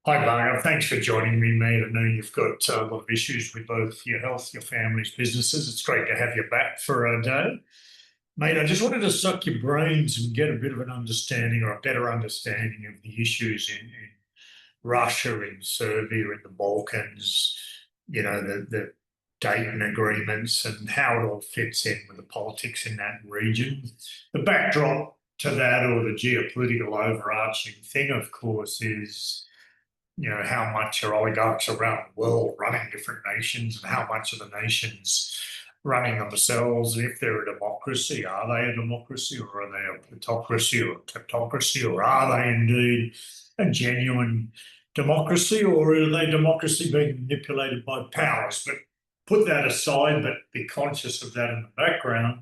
Hi, Bhargav. Thanks for joining me, mate. I know you've got a lot of issues with both your health, your family's businesses. It's great to have you back for a day. Mate, I just wanted to suck your brains and get a bit of an understanding or a better understanding of the issues in Russia, in Serbia, in the Balkans, the Dayton agreements and how it all fits in with the politics in that region. The backdrop to that, or the geopolitical overarching thing, of course, is how much are oligarchs around the world running different nations and how much are the nations running themselves. If they're a democracy, are they a democracy or are they a plutocracy or a kleptocracy, or are they indeed a genuine democracy, or are they democracy being manipulated by powers? But put that aside, but be conscious of that in the background,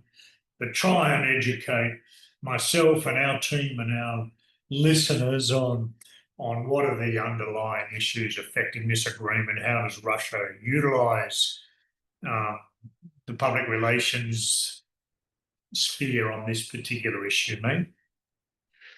but try and educate myself and our team and our listeners on what are the underlying issues affecting this agreement. How does Russia utilise the public relations sphere on this particular issue, mate?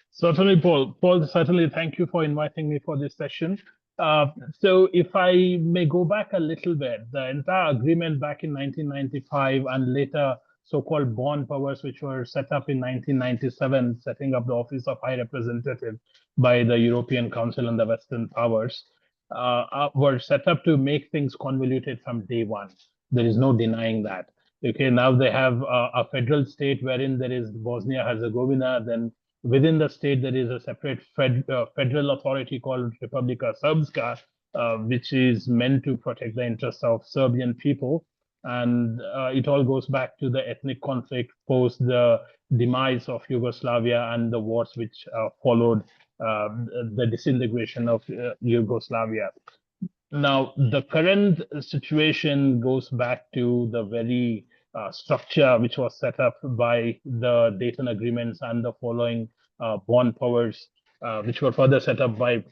Certainly, Paul. Paul, certainly, thank you for inviting me for this session. So if I may go back a little bit, the entire agreement back in 1995 and later so-called Bonn Powers, which were set up in 1997, setting up the Office of High Representative by the European Council and the Western powers, were set up to make things convoluted from day one. There is no denying that. Okay, now they have a federal state wherein there is Bosnia-Herzegovina, then within the state, there is a separate federal authority called Republika Srpska, which is meant to protect the interests of Serbian people. And it all goes back to the ethnic conflict post the demise of Yugoslavia and the wars which followed the disintegration of Yugoslavia. Now, the current situation goes back to the very structure which was set up by the Dayton Agreements and the following Bonn Powers, which were further set up by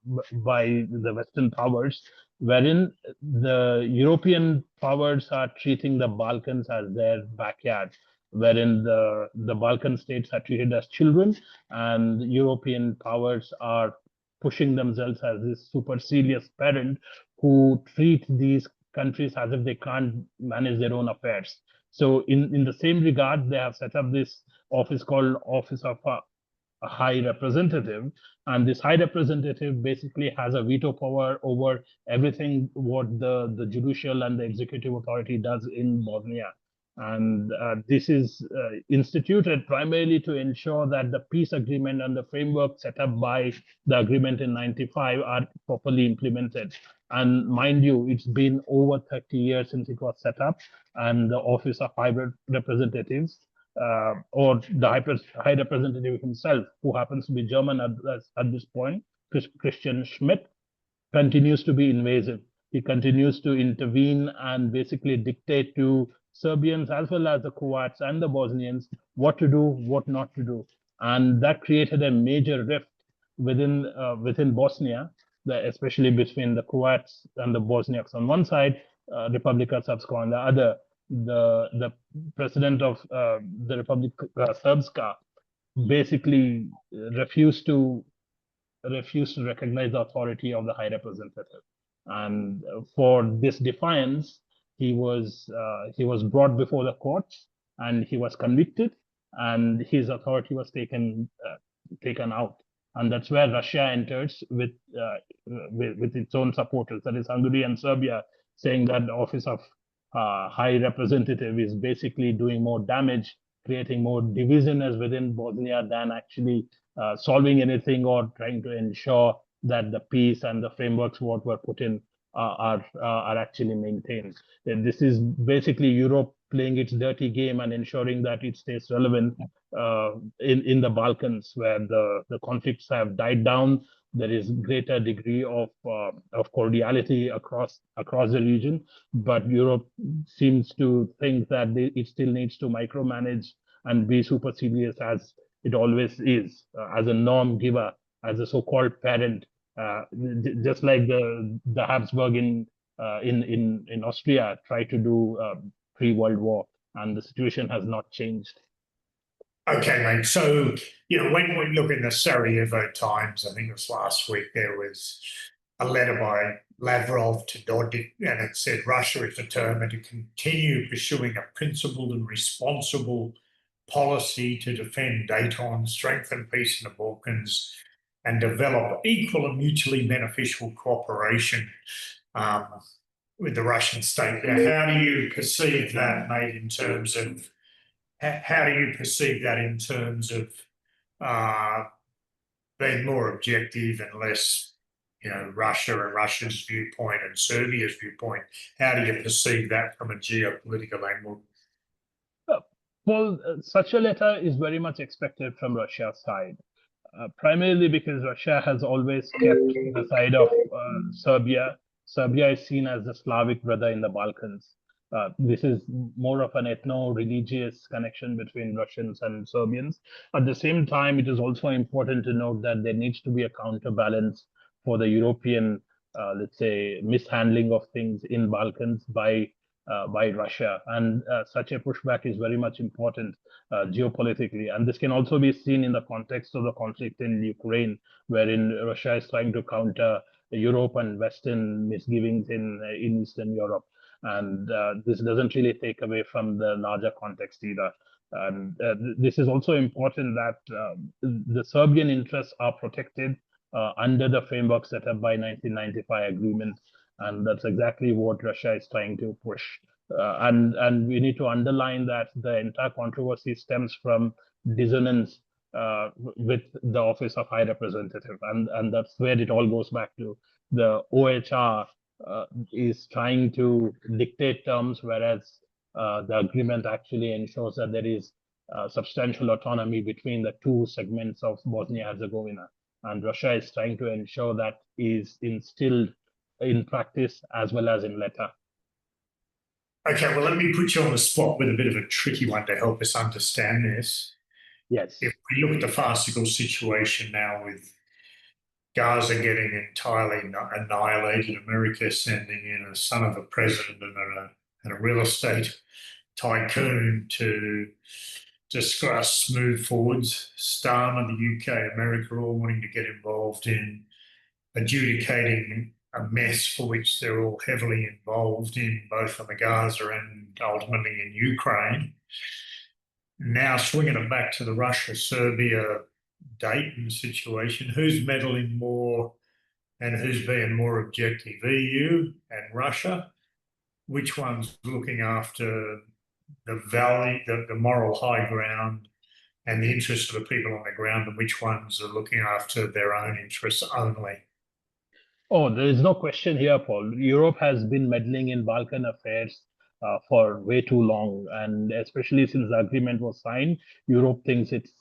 the Western powers, wherein the European powers are treating the Balkans as their backyard, wherein the Balkan states are treated as children, and European powers are pushing themselves as this supercilious parent who treat these countries as if they can't manage their own affairs. So in the same regard, they have set up this office called Office of a High Representative. And this High Representative basically has a veto power over everything what the judicial and the executive authority does in Bosnia. And this is instituted primarily to ensure that the peace agreement and the framework set up by the agreement in 95 are properly implemented. And mind you, it's been over 30 years since it was set up, and the Office of High Representatives, or the High Representative himself, who happens to be German at this point, Christian Schmidt, continues to be invasive. He continues to intervene and basically dictate to Serbians as well as the Croats and the Bosnians what to do, what not to do. And that created a major rift within Bosnia, especially between the Croats and the Bosniaks on one side, Republika Srpska on the other. The president of the Republika Srpska basically refused to recognize the authority of the High Representative, and for this defiance, he was brought before the courts and he was convicted, and his authority was taken out. And that's where Russia enters with its own supporters, that is Hungary and Serbia, saying that the Office of High Representative is basically doing more damage, creating more division as within Bosnia than actually solving anything or trying to ensure that the peace and the frameworks what were put in are actually maintained. And this is basically Europe playing its dirty game and ensuring that it stays relevant in the Balkans, where the conflicts have died down. There is greater degree of cordiality across the region, but Europe seems to think that it still needs to micromanage and be supercilious as it always is, as a norm giver, as a so-called parent, just like the Habsburg in Austria tried to do pre-World War, and the situation has not changed. Okay, mate. So, when we look in the Sarajevo Times, I think it was last week, there was a letter by Lavrov to Dodik, and it said Russia is determined to continue pursuing a principled and responsible policy to defend Dayton, strengthen peace in the Balkans, and develop equal and mutually beneficial cooperation um, with the Russian state. Now, how do you perceive that, mate, in terms of how do you perceive that in terms of uh, being more objective and less, Russia and Russia's viewpoint and Serbia's viewpoint? How do you perceive that from a geopolitical angle? Uh, Well, such a letter is very much expected from Russia's side, primarily because Russia has always kept the side of Serbia. Serbia is seen as the Slavic brother in the Balkans. This is more of an ethno-religious connection between Russians and Serbians. At the same time, it is also important to note that there needs to be a counterbalance for the European, let's say, mishandling of things in Balkans by Russia, and such a pushback is very much important geopolitically. And this can also be seen in the context of the conflict in Ukraine, wherein Russia is trying to counter Europe and Western misgivings in Eastern Europe. And this doesn't really take away from the larger context either. And this is also important that the Serbian interests are protected under the framework set up by 1995 agreement, and that's exactly what Russia is trying to push. And we need to underline that the entire controversy stems from dissonance with the Office of High Representative, and that's where it all goes back to. The OHR is trying to dictate terms, whereas the agreement actually ensures that there is substantial autonomy between the two segments of Bosnia and Herzegovina, and Russia is trying to ensure that is instilled in practice as well as in letter. Okay, well, let me put you on the spot with a bit of a tricky one to help us understand this. Yes. If we look at the farcical situation now with Gaza getting entirely annihilated, America sending in a son of a president and a real estate tycoon to discuss move forwards, Starmer, the UK, America, all wanting to get involved in adjudicating a mess for which they're all heavily involved in, both on the Gaza and ultimately in Ukraine. Now swinging it back to the Russia-Serbia Dayton situation, who's meddling more and who's being more objective, EU and Russia? Which one's looking after the valley, the moral high ground and the interests of the people on the ground, and which ones are looking after their own interests only? Oh, there is no question here, Paul. Europe has been meddling in Balkan affairs for way too long, and especially since the agreement was signed, Europe thinks it's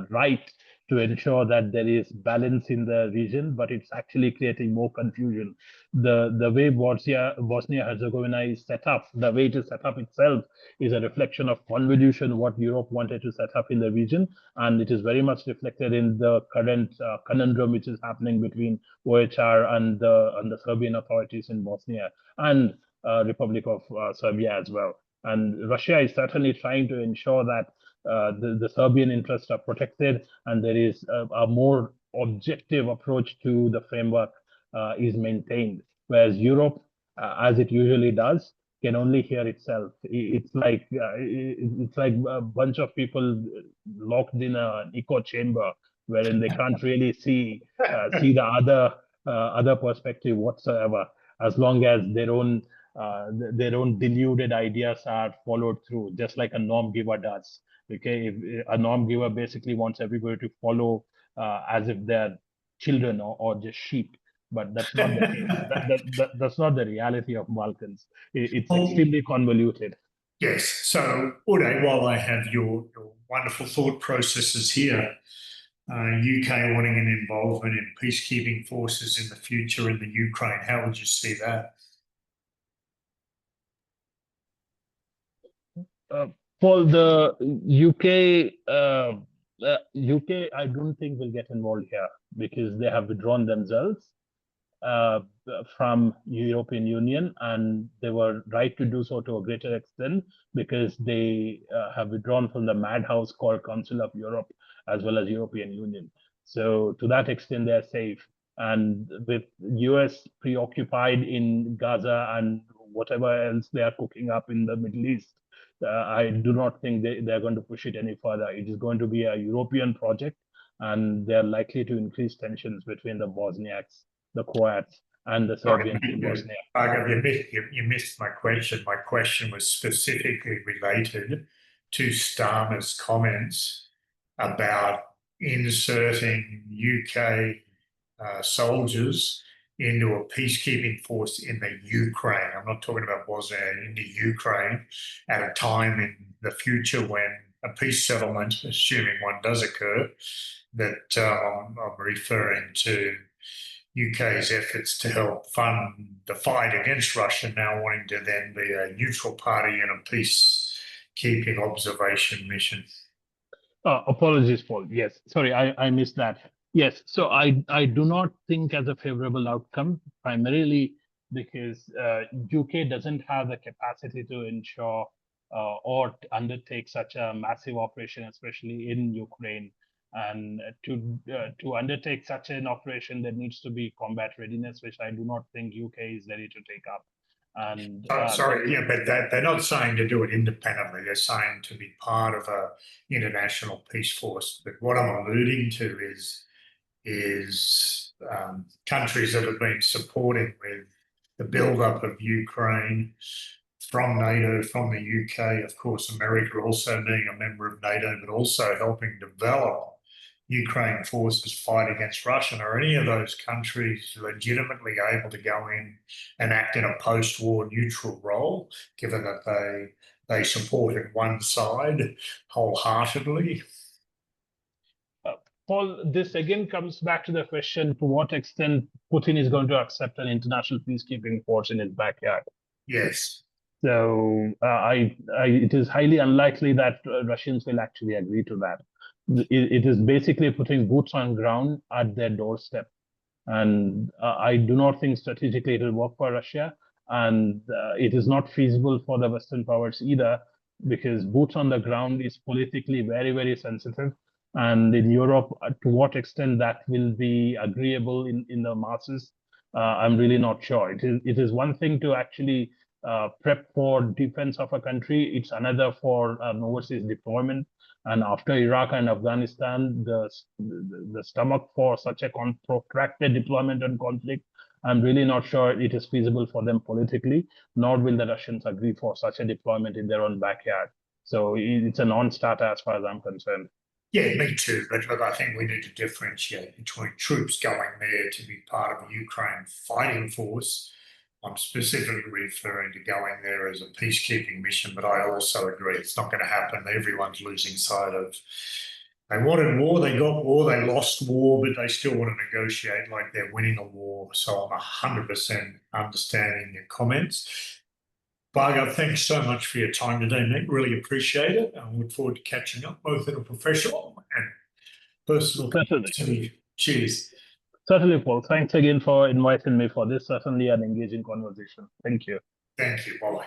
right to ensure that there is balance in the region, but it's actually creating more confusion. The way Bosnia Herzegovina is set up, the way it is set up itself, is a reflection of convolution what Europe wanted to set up in the region, and it is very much reflected in the current conundrum which is happening between OHR and the Serbian authorities in Bosnia and Republic of Serbia as well. And Russia is certainly trying to ensure that the Serbian interests are protected and there is a more objective approach to the framework is maintained, whereas Europe, as it usually does, can only hear itself. It's like a bunch of people locked in an echo chamber, wherein they can't really see the other perspective whatsoever, as long as their own deluded ideas are followed through, just like a norm giver does. Okay, if a norm giver basically wants everybody to follow as if they're children or just sheep, but that's not the case. That's not the reality of Balkans. It's Well, extremely convoluted. yes. So, Uday, while I have your wonderful thought processes here, UK wanting an involvement in peacekeeping forces in the future in the Ukraine, how would you see that? Uh, For the UK, UK, I don't think will get involved here because they have withdrawn themselves. from European Union, and they were right to do so to a greater extent because they have withdrawn from the madhouse called Council of Europe as well as European Union. So to that extent, they're safe. And with US preoccupied in Gaza and whatever else they are cooking up in the Middle East, I do not think they're going to push it any further. It is going to be a European project, and they're likely to increase tensions between the Bosniaks, the Croats, and the Serbians in Bosnia. Bhargav, you missed my question. My question was specifically related to Starmer's comments about inserting UK soldiers into a peacekeeping force in the Ukraine. I'm not talking about Bosnia, into Ukraine at a time in the future when a peace settlement, assuming one does occur, that I'm referring to UK's efforts to help fund the fight against Russia, now wanting to then be a neutral party in a peacekeeping observation mission. Apologies, Paul. Yes, sorry, I missed that. Yes, so I do not think as a favorable outcome, primarily because UK doesn't have the capacity to ensure or undertake such a massive operation, especially in Ukraine. And to undertake such an operation, there needs to be combat readiness, which I do not think UK is ready to take up. And sorry, yeah, but they're not saying to do it independently. They're saying to be part of a international peace force. But what I'm alluding to is countries that have been supporting with the build-up of Ukraine from NATO, from the UK, of course, America also being a member of NATO, but also helping develop Ukraine forces fight against Russia. Are any of those countries legitimately able to go in and act in a post-war neutral role, given that they supported one side wholeheartedly? Paul, this again comes back to the question to what extent Putin is going to accept an international peacekeeping force in his backyard. Yes. So it is highly unlikely that Russians will actually agree to that. It is basically putting boots on ground at their doorstep. And I do not think strategically it will work for Russia. And it is not feasible for the Western powers either, because boots on the ground is politically very, very sensitive. And in Europe, to what extent that will be agreeable in the masses, I'm really not sure. It is one thing to actually prep for defense of a country. It's another for an overseas deployment. And after Iraq and Afghanistan, the stomach for such a protracted deployment and conflict, I'm really not sure it is feasible for them politically, nor will the Russians agree for such a deployment in their own backyard. So it's a non-starter as far as I'm concerned. Yeah, me too. But look, I think we need to differentiate between troops going there to be part of a Ukraine fighting force. I'm specifically referring to going there as a peacekeeping mission, but I also agree it's not going to happen. Everyone's losing sight of. They wanted war, they got war, they lost war, but they still want to negotiate like they're winning a war. So I'm 100% understanding your comments. Bhargav, thanks so much for your time today, mate. Really appreciate it. I look forward to catching up, both in a professional and personal capacity. Cheers. Certainly, Paul. Thanks again for inviting me for this certainly an engaging conversation. Thank you. Thank you. Bye-bye.